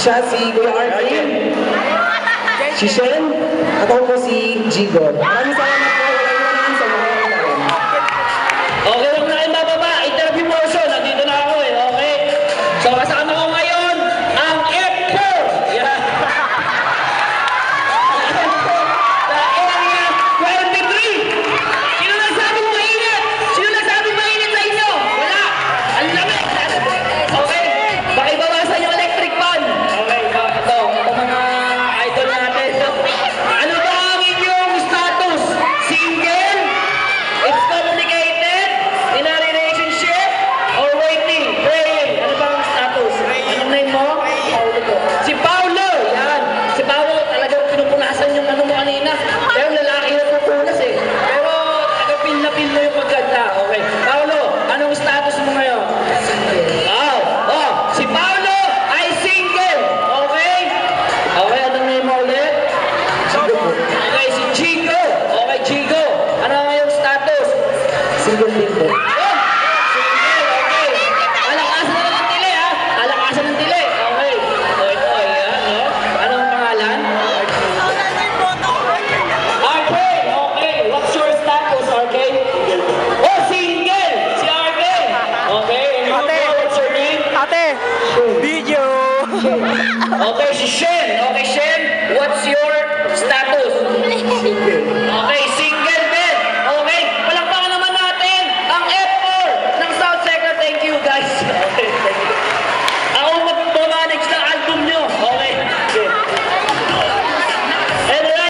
Siya si Kuya Arkin, si Shen, at ako po si Jigo. Maraming salamat po. Walang iwanan sa mga kailangan. Okay, huwag na kayong bababa. Interview portion. Nandito na ako eh. Okay? So, kasama ko ngayon ang F4. Yan. Sa area 23. Sino nagsabing mainit? Sino nagsabing mainit sa inyo? Wala. Ang lamig. Okay? Pakibawasan yung electric fan. Okay. Ito mga idol natin. Ano ba ang inyong status? Single? Excommunicated? In a relationship? Or waiting? Praying? Ano ba ang status? Anong name mo? Paulo. Si Paulo! Yan. Si Paulo talagang pinupunasan yung ano mo kanina. Pero lalaki na pupunas eh. Pero agapin na pin mo yung pagkanta. Okay. Paulo, anong status mo ngayon? Oh, si Paulo ay single. Okay? Okay, anong name mo ulit? Okay, si Chico. Okay, Chico. Ano ang iyong status? Single din po. Yun! Single, okay. Alakasan na lang ng tili, ha? Alakasan ng tili. Okay. So, ito, ayan, no? Anong pangalan? RK, okay. What's your status, RK? Oh, single! Si RK. Okay, and you, what's your name? Ate, video. Okay, si Shen. Okay, Shen, what's your status? Okay, single.